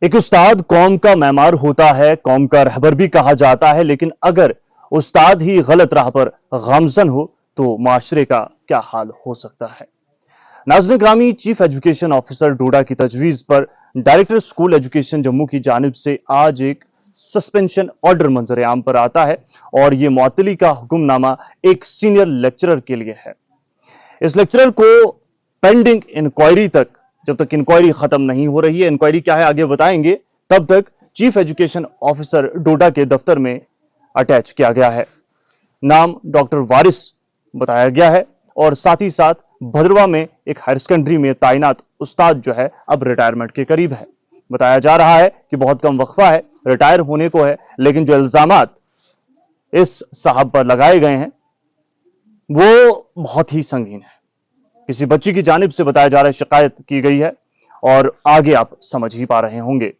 एक उस्ताद कौम का मैमार होता है, कौम का रहबर भी कहा जाता है, लेकिन अगर उस्ताद ही गलत राह पर गामजन हो तो माशरे का क्या हाल हो सकता है। नाज़रीन ग्रामी, चीफ एजुकेशन ऑफिसर डोडा की तजवीज़ पर डायरेक्टर स्कूल एजुकेशन जम्मू की जानिब से आज एक सस्पेंशन ऑर्डर मंजर आम पर आता है और यह मुअत्तली का हुक्मनामा एक सीनियर लेक्चरर के लिए है। इस लेक्चरर को पेंडिंग इंक्वायरी तक, जब तक इंक्वायरी खत्म नहीं हो रही है, इंक्वायरी क्या है आगे बताएंगे, तब तक चीफ एजुकेशन ऑफिसर डोडा के दफ्तर में अटैच किया गया है। नाम डॉक्टर वारिस बताया गया है और साथ ही साथ भद्रवा में एक हायर सेकेंडरी में तैनात उस्ताद जो है अब रिटायरमेंट के करीब है। बताया जा रहा है कि बहुत कम वक्फा है, रिटायर होने को है, लेकिन जो इल्जामात इस साहब पर लगाए गए हैं वो बहुत ही संगीन है। किसी बच्ची की जानिब से बताया जा रहा है शिकायत की गई है और आगे आप समझ ही पा रहे होंगे।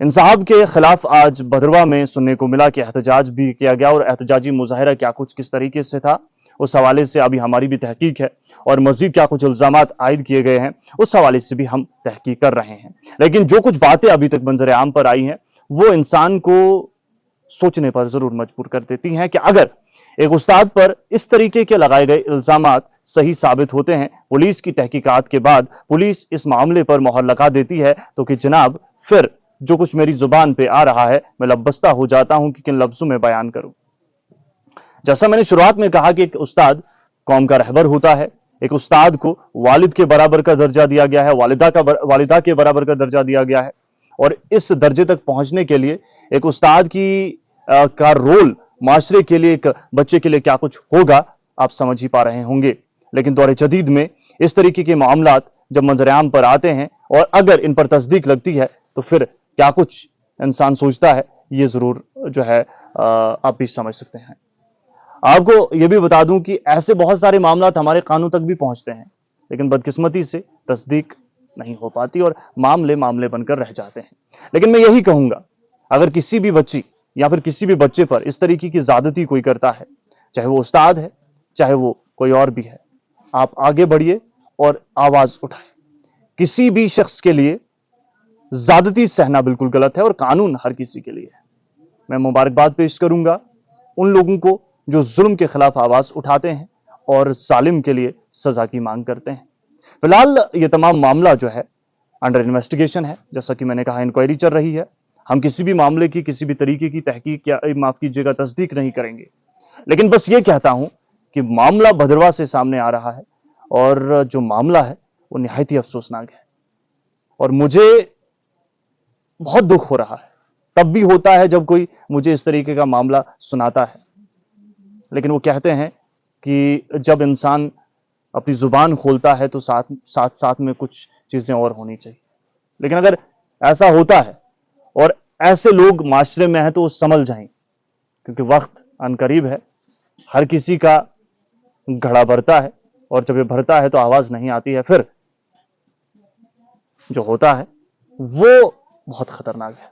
इन साहब के खिलाफ आज भद्रवा में सुनने को मिला कि एहतजाज भी किया गया और एहतजाजी मुजाहिरा क्या कुछ किस तरीके से था, उस हवाले से अभी हमारी भी तहकीक है और मजीद क्या कुछ इल्जामात आयद किए गए हैं उस हवाले से भी हम तहकीक कर रहे हैं। लेकिन जो कुछ बातें अभी तक मंजर आम पर आई हैं वो इंसान को सोचने पर जरूर मजबूर कर देती हैं कि अगर एक उस्ताद पर इस तरीके के लगाए गए इल्जामात सही साबित होते हैं, पुलिस की तहकीकात के बाद पुलिस इस मामले पर मोहर लगा देती है, तो कि जनाब फिर जो कुछ मेरी जुबान पे आ रहा है मैं लबस्ता हो जाता हूं कि किन लफ्जों में बयान करूं। जैसा मैंने शुरुआत में कहा कि एक उस्ताद कौम का रहबर होता है, एक उस्ताद को वालिद के बराबर का दर्जा दिया गया है, वालिदा के बराबर का दर्जा दिया गया है और इस दर्जे तक पहुंचने के लिए एक उस्ताद का रोल माशरे के लिए, एक बच्चे के लिए क्या कुछ होगा आप समझ ही पा रहे होंगे। लेकिन दौर जदीद में इस तरीके के मामलात जब मंजर-ए-आम पर आते हैं और अगर इन पर तस्दीक लगती है तो फिर क्या कुछ इंसान सोचता है ये जरूर जो है आप भी समझ सकते हैं। आपको यह भी बता दूं कि ऐसे बहुत सारे मामलात हमारे कानून तक भी पहुंचते हैं, लेकिन बदकिस्मती से तस्दीक नहीं हो पाती और मामले मामले बनकर रह जाते हैं। लेकिन मैं यही कहूंगा, अगर किसी भी बच्ची या फिर किसी भी बच्चे पर इस तरीके की ज्यादती कोई करता है, चाहे वो उस्ताद है चाहे वो कोई और भी है, आप आगे बढ़िए और आवाज उठाएं। किसी भी शख्स के लिए ज्यादती सहना बिल्कुल गलत है और कानून हर किसी के लिए है। मैं मुबारकबाद पेश करूंगा उन लोगों को जो जुल्म के खिलाफ आवाज उठाते हैं और जालिम के लिए सजा की मांग करते हैं। फिलहाल ये तमाम मामला जो है अंडर इन्वेस्टिगेशन है, जैसा कि मैंने कहा इंक्वायरी चल रही है। हम किसी भी मामले की किसी भी तरीके की तहकीक या माफ कीजिएगा तस्दीक नहीं करेंगे, लेकिन बस ये कहता हूं कि मामला भद्रवा से सामने आ रहा है और जो मामला है वो निहायत ही अफसोसनाक है और मुझे बहुत दुख हो रहा है। तब भी होता है जब कोई मुझे इस तरीके का मामला सुनाता है, लेकिन वो कहते हैं कि जब इंसान अपनी जुबान खोलता है तो साथ में कुछ चीजें और होनी चाहिए। लेकिन अगर ऐसा होता है और ऐसे लोग माशरे में हैं तो वो समझ जाएं, क्योंकि वक्त अनकरीब है, हर किसी का घड़ा भरता है और जब ये भरता है तो आवाज नहीं आती है, फिर जो होता है वो बहुत खतरनाक है।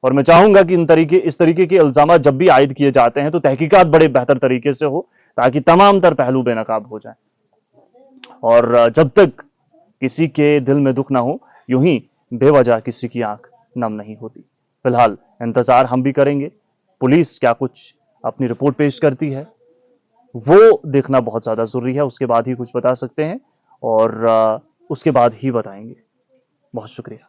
और मैं चाहूंगा कि इस तरीके के इल्जाम जब भी आयद किए जाते हैं तो तहकीकात बड़े बेहतर तरीके से हो, ताकि तमाम तर पहलू बेनकाब हो जाए और जब तक किसी के दिल में दुख ना हो, यूं ही बेवजह किसी की आंख नम नहीं होती। फिलहाल इंतजार हम भी करेंगे, पुलिस क्या कुछ अपनी रिपोर्ट पेश करती है वो देखना बहुत ज्यादा जरूरी है। उसके बाद ही कुछ बता सकते हैं और उसके बाद ही बताएंगे। बहुत शुक्रिया।